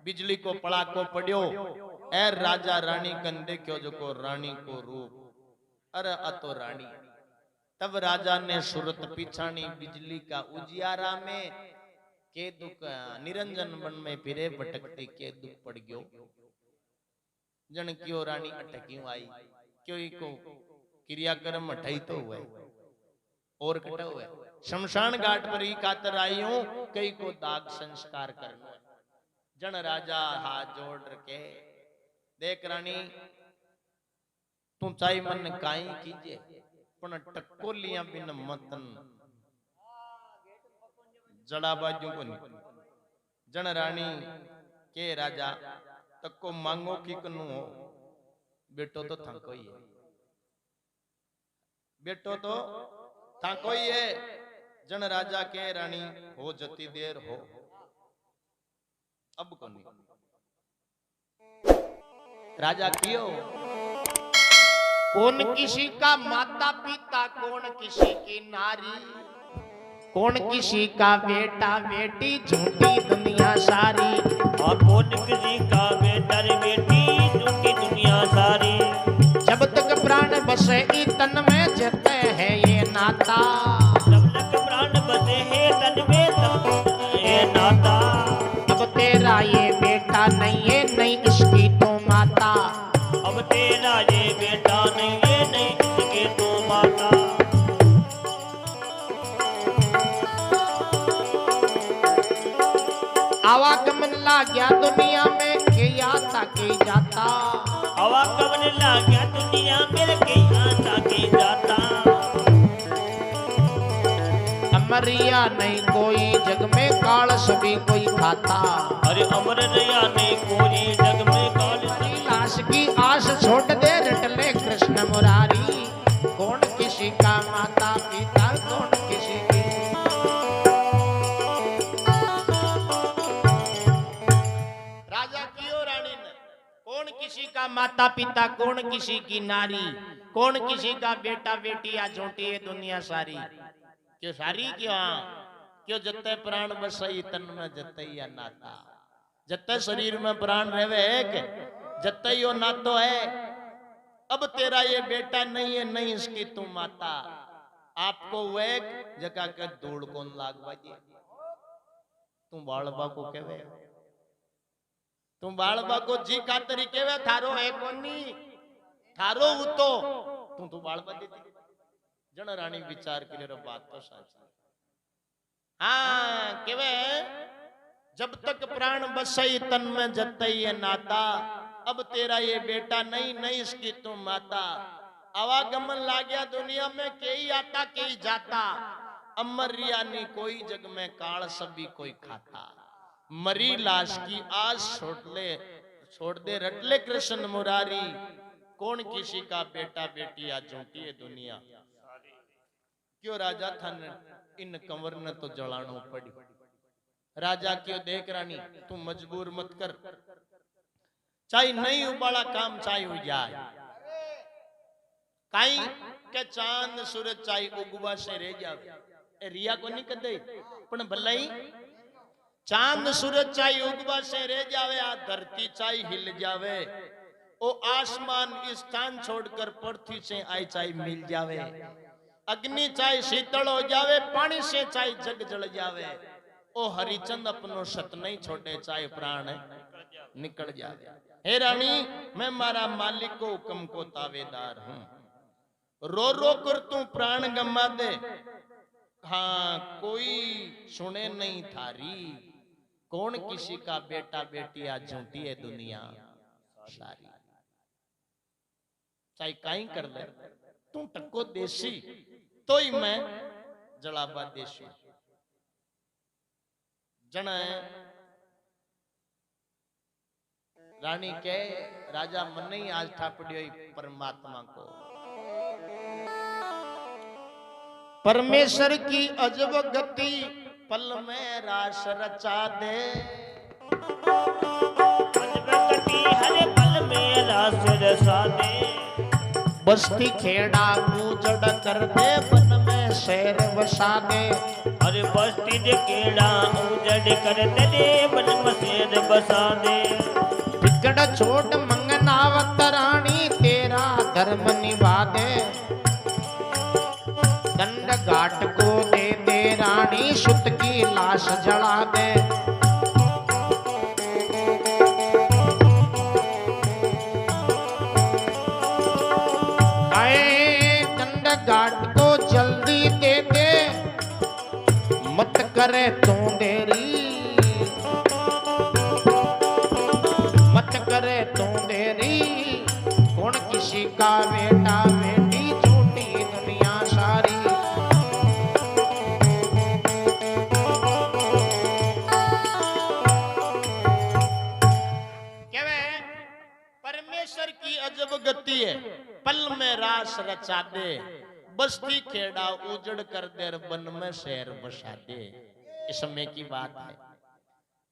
बिजली को पड़ा को पड़ियो, ए राजा रानी कंधे क्यों जो को रानी को रूप, अरे अतो रानी। तब राजा ने सुरत पिछानी, बिजली का उजियारा में। के दुख निरंजन वन में फिरे भटकती, के दुख पड़ गयो जन। क्यों रानी अटक्यों आई, क्यों को क्रियाक्रम अठाई तो हुए और कटा हुए। शमशान घाट पर ही कातर आई हूं, कई को दाग संस्कार करना। जन राजा हाथ जोड़ के, देख रानी तू चाहे मन काई कीजिए, पण टक्को लिया बिन मतन जड़ा बाजू को नहीं। जन रानी के राजा तक्को मांगो की कनु हो, बेटो तो थको ही है, बेटो तो थको ही है। जन राजा के रानी हो जती देर हो, अब को नहीं। राजा क्यों कौन किसी का माता पिता, कौन किसी की नारी, कौन किसी का बेटा बेटी, झूठी दुनिया सारी। और कौन किसी का बेटा बेटी, झूठी दुनिया सारी। जब तक प्राण बसे ई तन में, जते है ये नाता। जब तक आवागमन ला गया दुनिया में के आता के जाता आवागमन ला गया दुनिया में के आता के जाता अमरिया नहीं कोई जग में काल सभी कोई खाता अरे अमर रिया नहीं कोई जग में काल सभी लाश की आस छोड़ दे रटले कृष्ण मुरारी कौन किसी का माता पिता कौन किसी की राजा की और रानी ने कौन किसी का माता पिता कौन किसी की नारी कौन किसी का बेटा बेटी या झोंटी है दुनिया सारी क्यों सारी क्यों क्यों जत्ते प्राण बसई तन में जत्ते या नाता जत्ते शरीर में प्राण रहे एक जत्ते यो नातो है अब तेरा ये बेटा नहीं है नहीं इसकी तू माता आपको वेक जगह के धूल कौन लागवा दे तू बालबा को कहवे तू बालबा को जी का तरीके वे थारो है कोनी थारो उतो तू बालबा दे जन रानी विचार करे रे बात तो साची हाँ केवे जब तक प्राण बसई तन में जतई ये नाता अब तेरा ये बेटा नहीं नहीं इसकी तू माता आवागमन ला गया दुनिया में कई आता कई जाता अमरिया नहीं कोई जग में काल सभी कोई खाता मरी लाश की आस छोड़ दे रटले कृष्ण मुरारी कौन किसी का बेटा बेटी आज झूठी है दुनिया क्यों राजा था इन कंवर ने तो जलानो पड़ी राजा क्यों देख रानी तू मजबूर मत कर चाहे नहीं उबाला काम चाहे हो जाए काई के चांद सूरज चाहे उगवा से रह जावे ए रिया को नहीं कदे पण भलाई चांद सूरज चाहे उगवा से रह जावे आ धरती चाहे हिल जावे ओ आसमान इस स्थान छोड़कर पृथ्वी से आई चाहे मिल जावे अग्नि चाहे शीतल हो जावे पानी से चाहे जग जल जावे ओ हरिचंद अपनो सत नहीं छोड़े चाहे प्राण निकल जावे हे रानी मैं मारा मालिक को हुक्म को तावेदार हूं रो रो कर तू प्राण गमा दे हाँ कोई सुने नहीं थारी कौन किसी का बेटा बेटी आज झूठी है दुनिया सारी चाहे काई कर ले तू टक्को देसी तो ही मैं जलाबा देसी जन रानी के राजा मन नहीं आज ठापड़ी परमात्मा को परमेश्वर की अजब गति पल में रास रचा दे अजब गति हर पल में रास रचा दे बस्ती खेड़ा पूजड़ कर दे वन में शहर बसा दे अरे बस्ती दे केड़ा उजड़ कर दे वन में शहर बसा दे टिकड़ छोट मंगनावत रानी तेरा धर्म निभा दे दंड घाट को दे दे रानी सुत की लाश जला दे दंड घाट को जल्दी दे दे मत करे तू देरी मत करे तू देरी कौन किसी का बेटा बेटी झूठी दुनिया सारी परमेश्वर की अजब गति है पल में रास रचा दे बस्ती खेड़ा उजड़ कर दे वन में शहर बसा दे इस समय की बात है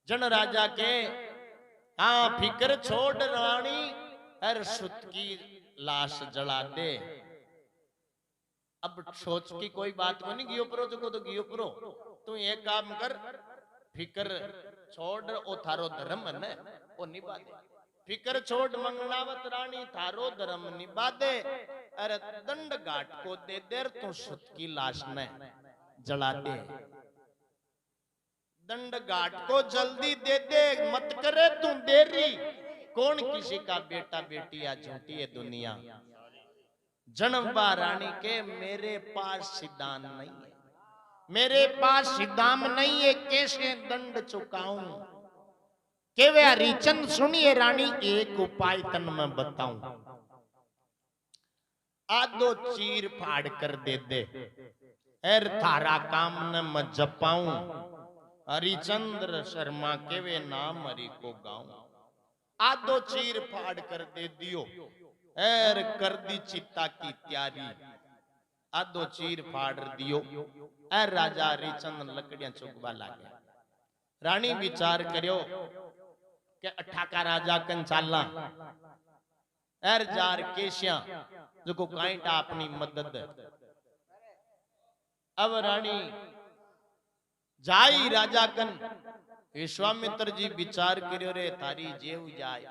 जन राजा के हाँ फिक्र छोड़ रानी हर सुत की लाश जला दे अब सोच की कोई बात को नहीं गियो परो तो गियो परो तू एक काम कर फिक्र छोड़ ओ थारो धर्म ने ओ निभा दे फिक्र छोड़ मंगनावत रानी थारो धर्म निभा दे अरे दंड घाट को दे देर तू सुत की लाश ने जला दे दंड घाट को जल्दी दे दे मत करे तू देरी कौन किसी का बेटा बेटी या झूठी है दुनिया जन्मबा रानी के मेरे पास सिद्धांत नहीं है मेरे पास सिद्धांत नहीं है कैसे दंड चुकाऊं केवे हरिचंद सुनिए रानी एक उपाय तन मैं बताऊं, आदो चीर फाड़ कर दे दे एर थारा काम न मैं जपाऊं, हरिचंद्र शर्मा केवे नाम हरि को गाऊं। आदो चीर फाड़ कर दे दियो एर कर दी चित्ता की त्यारी, आदो चीर फाड़ दियो एर राजा हरिचंद लकड़ियां चुगवा लागे। रानी विचार करियो के अठा का राजा कन चालना एर जार केशिया जो को काइटा अपनी मदद। अब रानी जाई राजा कन, विश्वामित्र जी विचार करियो रे थारी जेव जाय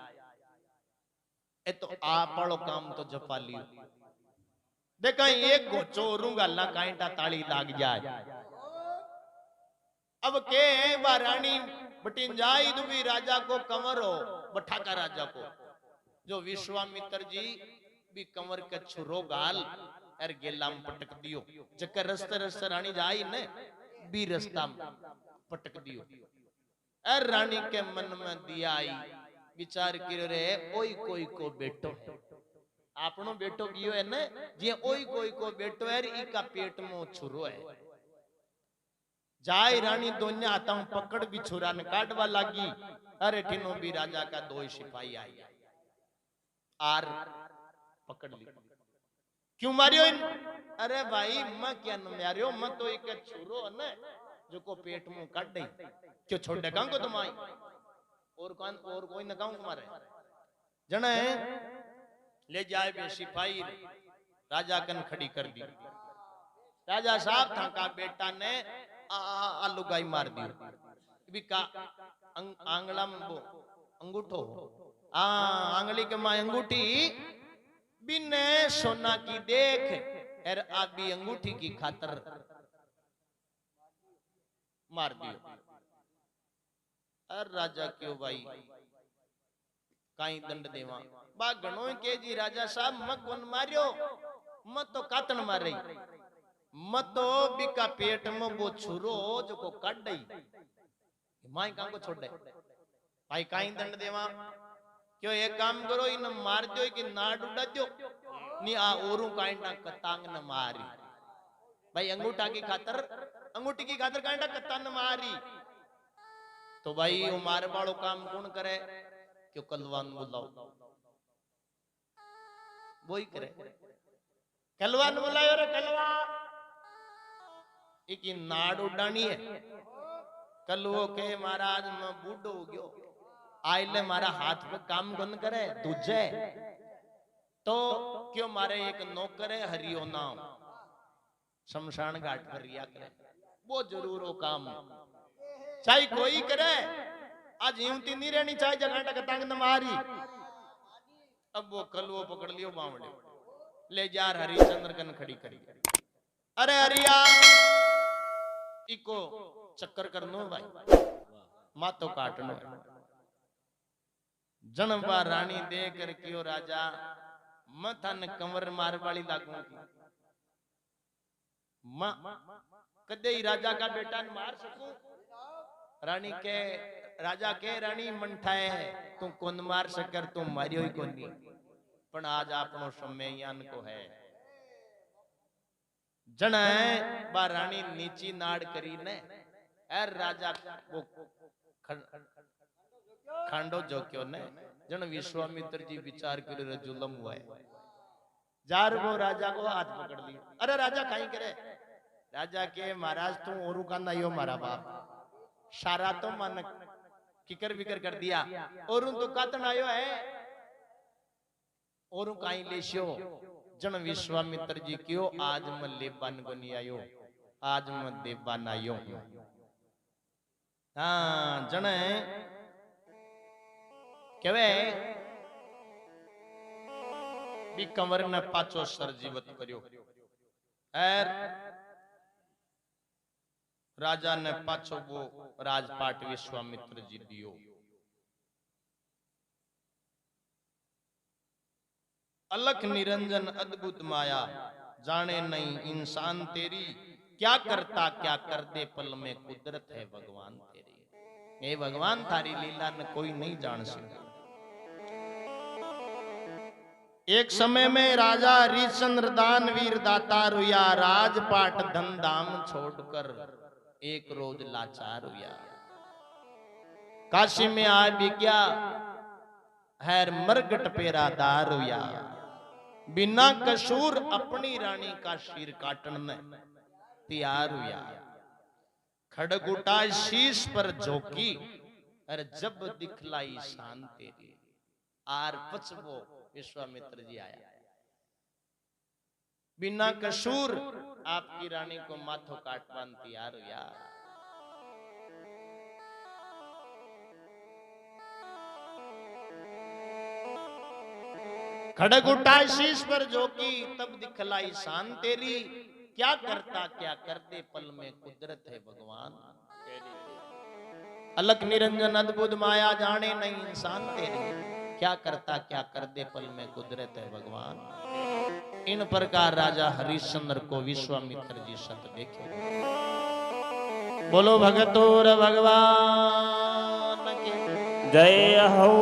ए तो आपड़ो काम तो जपा लियो, देखा एक गोचो रूंगा ला काइटा ताली लाग जाए। अब के बा रानी बटिन जाई दुबी राजा को कंवरो बठा का राजा को, जो विश्वामित्र जी भी कंवर के छुरो गाल एर गेला में पटक दियो, जकर रस्ते रस्ते रानी जाई ने भी रास्ता में पटक दियो। एर रानी के मन में दिया आई विचार करो रे ओई कोई को बेटो आपनो बेटो गियो है ने जे ओई कोई को बेटो है इका पेट में छुरो है। जाय रानी दोन्या हाथों पकड़ भी छुरा ने काटवा लागी। अरे ठिनो भी राजा का दो सिपाही आई आर पकड़ ली। क्यों मारियो इन? अरे भाई मैं क्या न मारियो, मैं तो एक छुरो है न जो को पेट मुंह काट दे, क्यों छोड़ दे को तुम आई और कौन और कोई न गांव मारे जने ले जाए बे सिपाही राजा कन खड़ी कर दी। राजा साहब था का बेटा ने आलू गाय मार दी बिका आंगला में वो अंगूठो आंगली के मां अंगूठी बिने सोना की देख एर आबी अंगूठी की खातर मार दियो। अर राजा क्यों भाई काई दंड देवा बा गणो के जी राजा साहब मैं कौन मारियो, मैं तो कातन मार रही, मैं तो बिका पेट में वो छुरो जो को काट दई माई काम को छोड़ दे भाई काई दंड देवा। क्यों एक काम करो इन मार दो कि नाड़ उड़ा दो नी आ ओरू काइंडा कतांग न मारी भाई अंगूठा की खातर अंगूठी की खातर काइंडा कतांग न मारी। तो भाई वो मार वालों काम कौन करे? क्यों कलवान बुलाओ वही करे। कलवान बुलायो रे कलवा इकी नाड़ उड़ानी है। कलवो के महाराज मैं बूढ़ो हो गयो आइले मारा हाथ पे काम कौन करे तुझे तो क्यों मारे एक नौकर है हरियो नाम शमशान घाट पर रिया करे वो जरूर वो काम चाहे कोई करे आज यूंती नहीं रहनी चाहे जगह टंग न मारी। अब वो कलवो पकड़ लियो बावड़े ले जा हरिचंद्र कन खड़ी करी। अरे हरिया इको चक्कर करनो भाई मातो काटनो जनबा रानी दे कर क्यों राजा मथन कंवर मार वाली लागूंगी मां कदे ही राजा का बेटा न मार सकूं। रानी के राजा के रानी मंठाए है तू कौन मार सकर तू मारियो ही कोनी पण आज आपनो समय यान को है जन है बा रानी नीची नाड़ करी ने एर राजा वो खांडो जो क्यों ने जन विश्वामित्र जी विचार करे जुलम हुआ है जार वो राजा को हाथ पकड़ लिया। अरे राजा कहीं करे राजा के महाराज तू औरू का ना यो मारा बाप सारा तो मन किकर बिकर कर दिया और तो कातन आयो है और कहीं लेशियो जन विश्वामित्र जी क्यों आज मैं लेबान को नहीं आयो आज मैं देवान आयो। हाँ जन केवे भी कंवर ने पाचो सर जीवत करियो एर राजा ने पाछो वो राजपाट विश्वामित्र जी दियो। अलख निरंजन अद्भुत माया जाने नहीं इंसान तेरी क्या करता क्या कर दे पल में कुदरत है भगवान तेरी। हे भगवान थारी लीला ने कोई नहीं जान सका। एक समय में राजा हरिश्चंद्र दानवीर दाता रुया, राजपाट धन धाम छोड़कर एक रोज लाचार हुआ। काशी में आ भी क्या हैर मरगट पेरा दार हुआ, बिना कसूर अपनी रानी का सिर काटने तैयार हुआ। खड़ग उठा शीश पर झोंकी, अरे जब दिखलाई शान तेरी, आर पचवो विश्वामित्र जी आया। बिना कसूर आपकी रानी को माथो काटवान तैयार हुआ। खड़ग उठा शीश पर झोंकी, तब दिखलाई शान तेरी, क्या करता क्या करते पल में कुदरत है भगवान। अलख निरंजन अद्भुत माया जाने नहीं इंसान तेरी, क्या करता क्या कर दे पल में कुदरत है भगवान। इन प्रकार राजा हरिश्चंद्र को विश्वामित्र जी सत देखे। बोलो भगतोर भगवान की जय हो।